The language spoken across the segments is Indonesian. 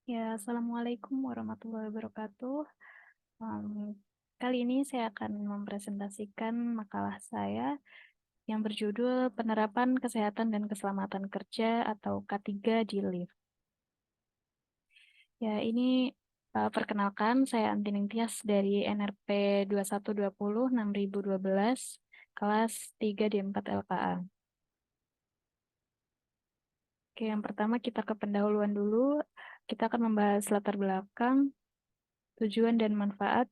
Ya, Assalamualaikum warahmatullahi wabarakatuh. Kali ini saya akan mempresentasikan makalah saya yang berjudul Penerapan Kesehatan dan Keselamatan Kerja atau K3 di LIF. Ya, ini perkenalkan, saya Antining Tias dari NRP 2120-6012, kelas 3 d 4 LKA. Oke, yang pertama kita ke pendahuluan dulu. Kita akan membahas latar belakang, tujuan dan manfaat,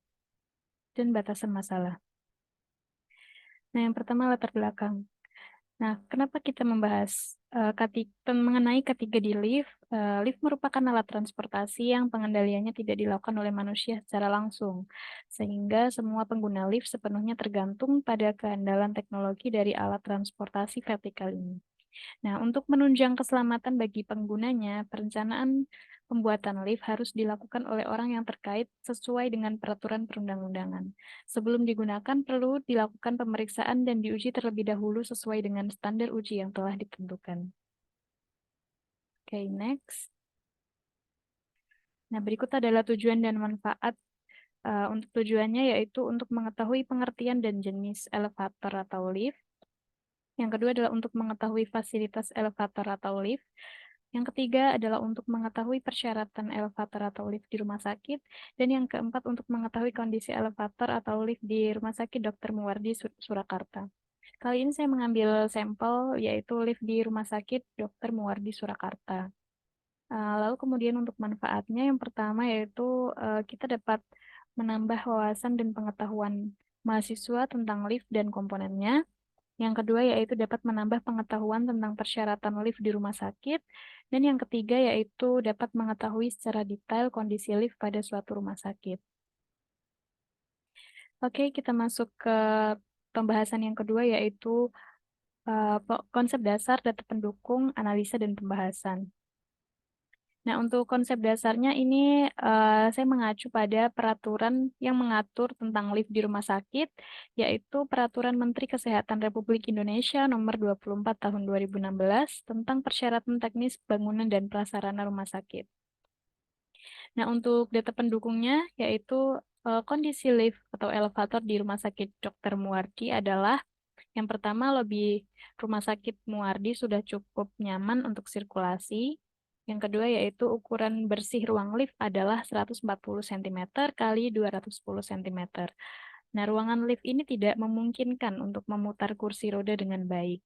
dan batasan masalah. Nah, yang pertama latar belakang. Nah, kenapa kita membahas mengenai ketiga di lift? Lift merupakan alat transportasi yang pengendaliannya tidak dilakukan oleh manusia secara langsung, sehingga semua pengguna lift sepenuhnya tergantung pada keandalan teknologi dari alat transportasi vertikal ini. Nah, untuk menunjang keselamatan bagi penggunanya, perencanaan pembuatan lift harus dilakukan oleh orang yang terkait sesuai dengan peraturan perundang-undangan. Sebelum digunakan, perlu dilakukan pemeriksaan dan diuji terlebih dahulu sesuai dengan standar uji yang telah ditentukan. Oke, next. Nah, berikut adalah tujuan dan manfaat. Untuk tujuannya yaitu untuk mengetahui pengertian dan jenis elevator atau lift. Yang kedua adalah untuk mengetahui fasilitas elevator atau lift. Yang ketiga adalah untuk mengetahui persyaratan elevator atau lift di rumah sakit. Dan yang keempat untuk mengetahui kondisi elevator atau lift di Rumah Sakit Dr. Muwardi Surakarta. Kali ini saya mengambil sampel yaitu lift di Rumah Sakit Dr. Muwardi Surakarta. Lalu kemudian untuk manfaatnya yang pertama yaitu kita dapat menambah wawasan dan pengetahuan mahasiswa tentang lift dan komponennya. Yang kedua yaitu dapat menambah pengetahuan tentang persyaratan lift di rumah sakit. Dan yang ketiga yaitu dapat mengetahui secara detail kondisi lift pada suatu rumah sakit. Oke, kita masuk ke pembahasan yang kedua yaitu konsep dasar, data pendukung, analisa, dan pembahasan. Nah, untuk konsep dasarnya ini saya mengacu pada peraturan yang mengatur tentang lift di rumah sakit, yaitu Peraturan Menteri Kesehatan Republik Indonesia Nomor 24 Tahun 2016 tentang persyaratan teknis bangunan dan prasarana rumah sakit. Nah, untuk data pendukungnya, yaitu kondisi lift atau elevator di Rumah Sakit Dr. Muwardi adalah yang pertama, lobi Rumah Sakit Muwardi sudah cukup nyaman untuk sirkulasi. Yang kedua yaitu ukuran bersih ruang lift adalah 140 cm kali 210 cm. Nah, ruangan lift ini tidak memungkinkan untuk memutar kursi roda dengan baik.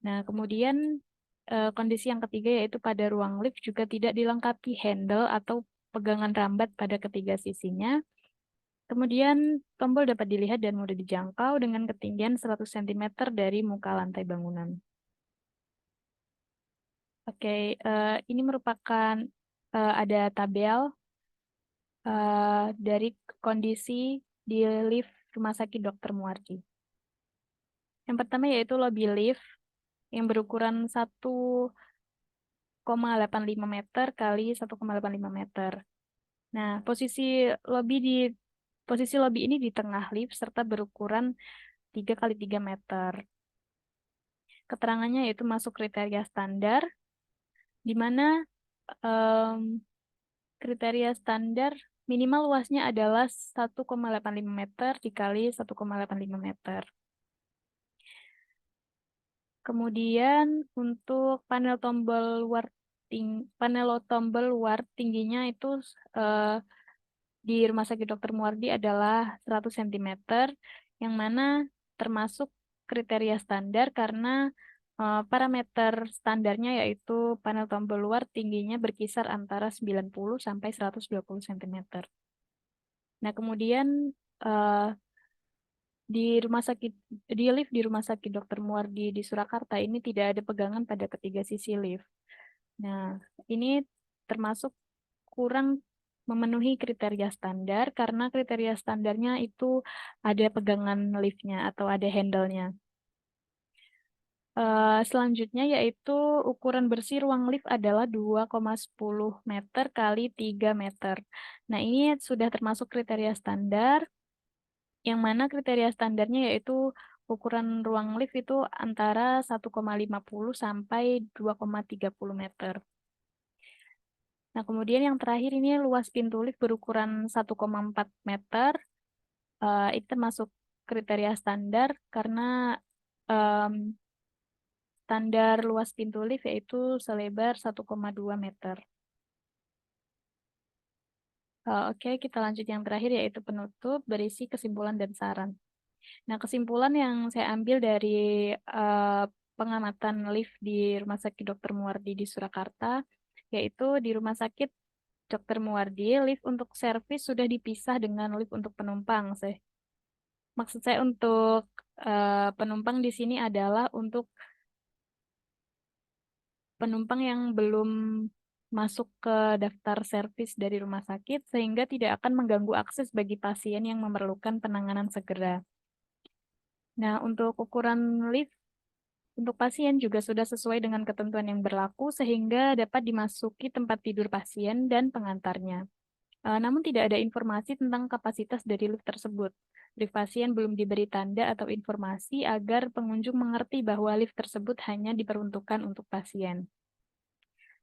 Nah, kemudian kondisi yang ketiga yaitu pada ruang lift juga tidak dilengkapi handle atau pegangan rambat pada ketiga sisinya. Kemudian tombol dapat dilihat dan mudah dijangkau dengan ketinggian 100 cm dari muka lantai bangunan. Oke, ini merupakan ada tabel dari kondisi di lift Rumah Sakit Dr. Muwardi. Yang pertama yaitu lobby lift yang berukuran 1,85 meter kali 1,85 meter. Nah, posisi lobby ini di tengah lift serta berukuran 3 kali 3 meter. Keterangannya yaitu masuk kriteria standar, di mana em, kriteria standar minimal luasnya adalah 1,85 meter dikali 1,85 meter. Kemudian untuk panel tombol luar tingginya itu eh, di Rumah Sakit Dr. Muwardi adalah 100 cm, yang mana termasuk kriteria standar karena parameter standarnya yaitu panel tombol luar tingginya berkisar antara 90 sampai 120 cm. Nah, kemudian eh, di rumah sakit di lift di Rumah Sakit Dr. Muwardi di Surakarta ini tidak ada pegangan pada ketiga sisi lift. Nah, ini termasuk kurang memenuhi kriteria standar karena kriteria standarnya itu ada pegangan liftnya atau ada handle-nya. Selanjutnya yaitu ukuran bersih ruang lift adalah 2,10 meter kali 3 meter. Nah, ini sudah termasuk kriteria standar, yang mana kriteria standarnya yaitu ukuran ruang lift itu antara 1,50 sampai 2,30 meter. Nah, kemudian yang terakhir ini luas pintu lift berukuran 1,4 meter. Itu termasuk kriteria standar karena em, standar luas pintu lift yaitu selebar 1,2 meter. Oke, kita lanjut yang terakhir yaitu penutup berisi kesimpulan dan saran. Nah, kesimpulan yang saya ambil dari eh, pengamatan lift di Rumah Sakit Dr. Muardi di Surakarta, yaitu di Rumah Sakit Dr. Muardi, lift untuk servis sudah dipisah dengan lift untuk penumpang. Maksud saya untuk penumpang di sini adalah untuk penumpang yang belum masuk ke daftar servis dari rumah sakit sehingga tidak akan mengganggu akses bagi pasien yang memerlukan penanganan segera. Nah, untuk ukuran lift untuk pasien juga sudah sesuai dengan ketentuan yang berlaku sehingga dapat dimasuki tempat tidur pasien dan pengantarnya. Namun tidak ada informasi tentang kapasitas dari lift tersebut. Lift pasien belum diberi tanda atau informasi agar pengunjung mengerti bahwa lift tersebut hanya diperuntukkan untuk pasien.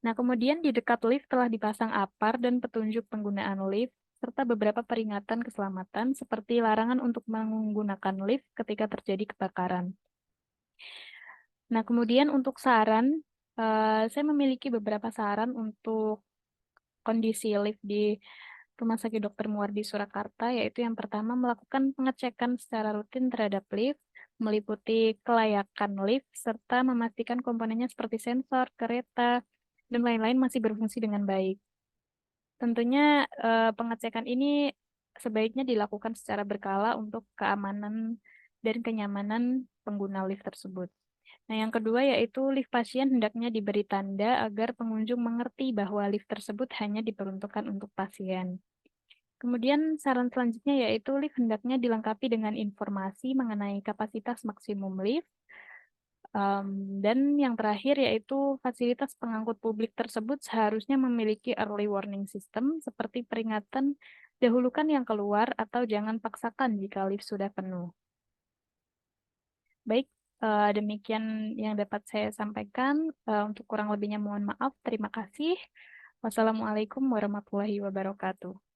Nah, kemudian di dekat lift telah dipasang apar dan petunjuk penggunaan lift, serta beberapa peringatan keselamatan seperti larangan untuk menggunakan lift ketika terjadi kebakaran. Nah, kemudian untuk saran, saya memiliki beberapa saran untuk kondisi lift di Rumah Sakit Dr. Muardi Surakarta, yaitu yang pertama melakukan pengecekan secara rutin terhadap lift, meliputi kelayakan lift, serta memastikan komponennya seperti sensor, kereta, dan lain-lain masih berfungsi dengan baik. Tentunya pengecekan ini sebaiknya dilakukan secara berkala untuk keamanan dan kenyamanan pengguna lift tersebut. Nah, yang kedua yaitu lift pasien hendaknya diberi tanda agar pengunjung mengerti bahwa lift tersebut hanya diperuntukkan untuk pasien. Kemudian saran selanjutnya yaitu lift hendaknya dilengkapi dengan informasi mengenai kapasitas maksimum lift. Dan yang terakhir yaitu fasilitas pengangkut publik tersebut seharusnya memiliki early warning system seperti peringatan dahulukan yang keluar atau jangan paksakan jika lift sudah penuh. Baik, demikian yang dapat saya sampaikan. Untuk kurang lebihnya mohon maaf. Terima kasih. Wassalamualaikum warahmatullahi wabarakatuh.